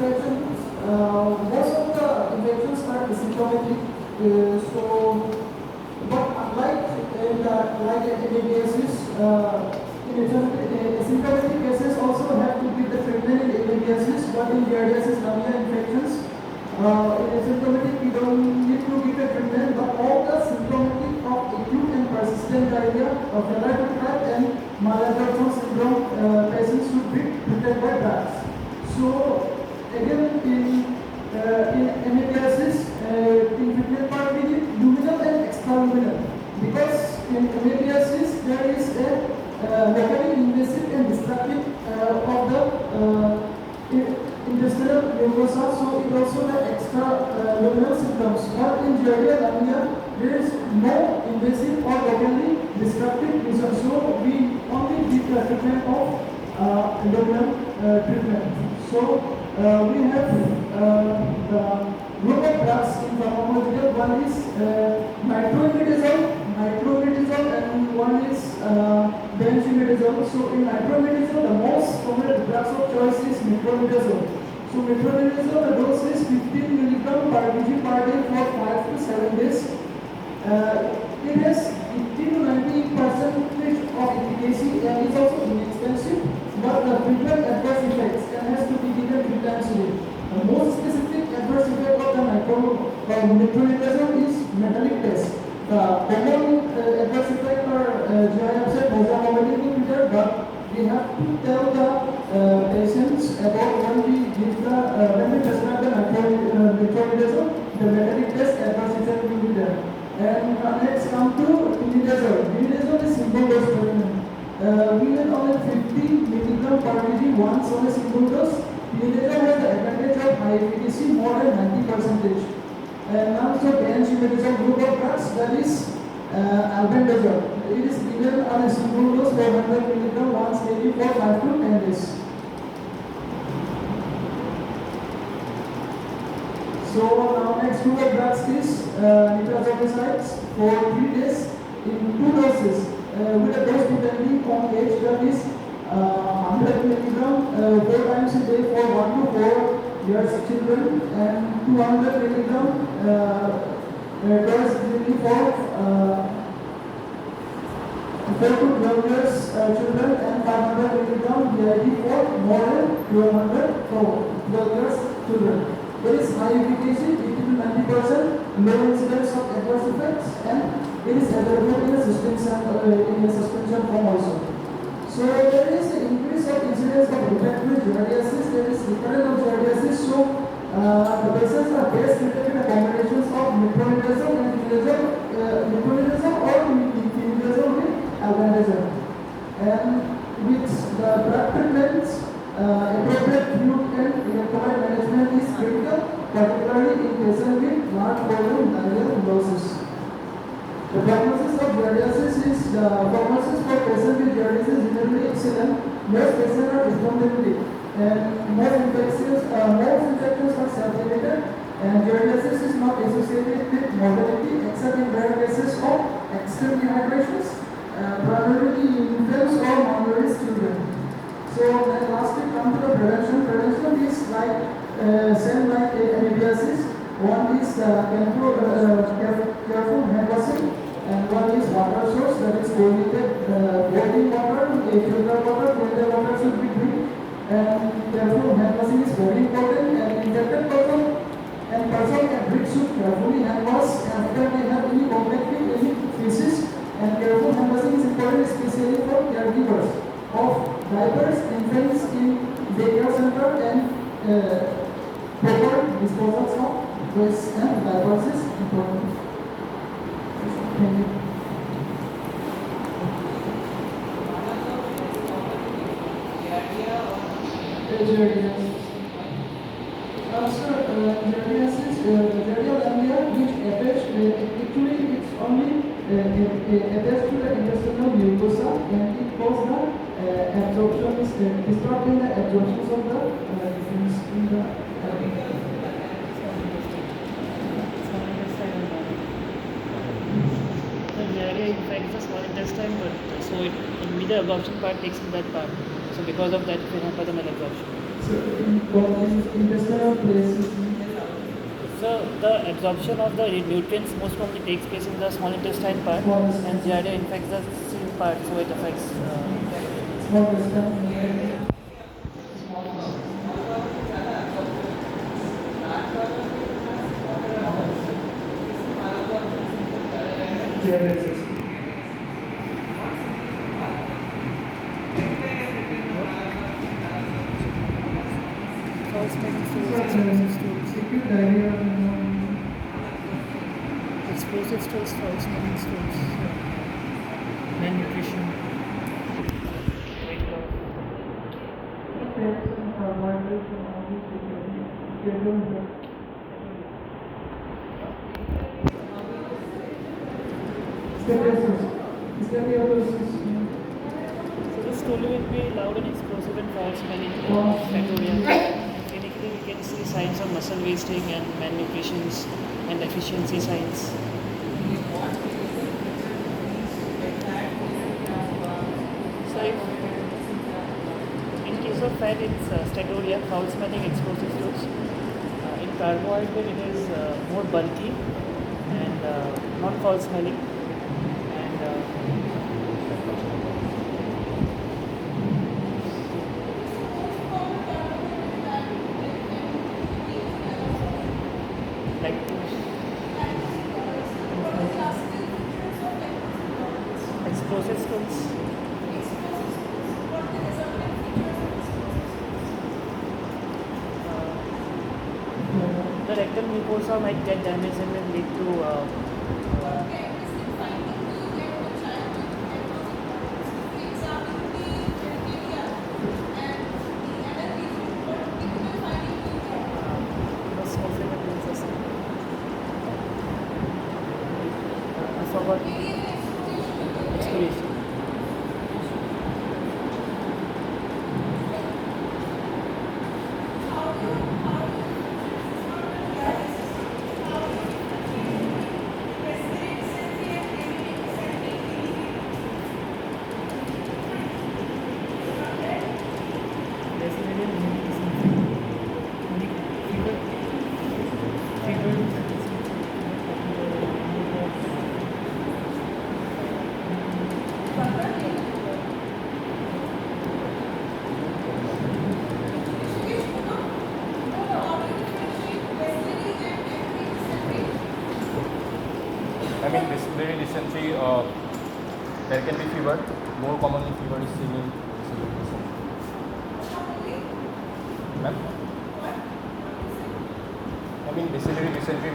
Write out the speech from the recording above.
infections, most of the infections are asymptomatic. But unlike like amoebiasis, in asymptomatic cases also have to give the treatment in amoebiasis, but in giardiasis lamia infections, in asymptomatic we don't need to give the treatment, but all the symptomatic of acute and persistent diarrhea of Fallot tract and Mallathorpe syndrome patients should be treated by drugs. So again in amoebiasis, in treatment part we need luminal and extraluminal, because in amoebiasis there is a locally invasive and destructive of the intestinal mucosa, so it also the extra luminal symptoms. But in Giardia lamina there is no invasive or locally destructive reason, so we only give the treatment of luminal treatment. So we have the group of drugs in pharmacological. One is nitro-imidazole, and one is benchimidazole. So in nitro-imidazole, the most common drugs of choice is metronidazole. So metronidazole, the dose is 15 mg per kg per day for 5 to 7 days. It has 80 to 90% of efficacy and is also inexpensive, but the frequent adverse effects and has to be given 3 times a day. The most specific adverse effect of the metronidazole is metallic test. The common adverse effect are GI upset, nausea, vomiting, but we have to tell the patients about when we prescribe the metronidazole, the metallic test adverse effect will be there. And let's come to imidazole. Imidazole is single dose treatment. We have only 50 mg per kg once on a single dose. Imidazole has the advantage of high efficacy, more than 90%. And now so benchimidazole group of drugs, that is albendazole. It is given on a single dose 400 mg once daily for 5 to 10 days. So now next group of drugs is nitrazepatides for 3 days in 2 doses with a dose depending on age, that is 100 mg 4 times a day for 1 to 4 years children, and 200 mg dose daily for 4 to 12 years children, and 500 mg BID for more than 12 years children. There is high efficacy, 80 to 90%, low incidence of adverse effects, and it is available in a suspension form also. So there is an increase of incidence of refractory giardiasis, there is recurrence of giardiasis. So the patients are best treated with a combination of metronidazole and metronidazole or imidazole with albendazole. And with the drug treatments, appropriate fluid and electrolyte management is critical, particularly in patients with large volume diarrheal losses. The prognosis of giardiasis is the prognosis for patients with giardiasis is generally excellent. Most patients are asymptomatic, and most infections are self-limited, and giardiasis is not associated with mortality except in rare cases of extreme dehydrations, primarily in infants or malnourished children. So then lastly come to the prevention. Prevention is like same like amoebiasis. One is careful hand washing, and one is water source, that is diluted boiling water, filtered water should be drink, and careful hand washing is very important. And infected person at risk should carefully hand wash after they have any contact with any feces, and careful hand washing is important especially for caregivers of diapers, infants in daycare center, and proper disposals of waste and diapers is important. Thank you. Giardia lamia, which attached, actually it's only attached to the intestinal mucosa, and it causes the absorption, disrupting the absorption of the difference in the Giardia infects the small intestine, but so it the absorption part takes in that part. So because of that, it will hamper the malabsorption. So in intestinal places. So the absorption of the nutrients most commonly takes place in the small intestine part, Small intestine. and Giardia infects the same part, so it affects. Small intestine. Clearances. False explosive stools, Acute diarrhea. explosive stools, false smelling stools, malnutrition, weight loss. Carbohydrates and all these things. Scoliosis. So the stool will be loud and explosive and false smelling bacteria. And clinically we can see signs of muscle wasting and malnutrition and deficiency signs. So in case of fat it's steatoria, foul smelling explosive fluids. In carbohydrate it is more bulky and not foul smelling. And lactose, explosive stools. The rectal mucosa might get damaged and will lead to expiration. I mean, dysentery, there can be fever. More commonly, fever is seen in dysentery. Ma'am? I mean, dysentery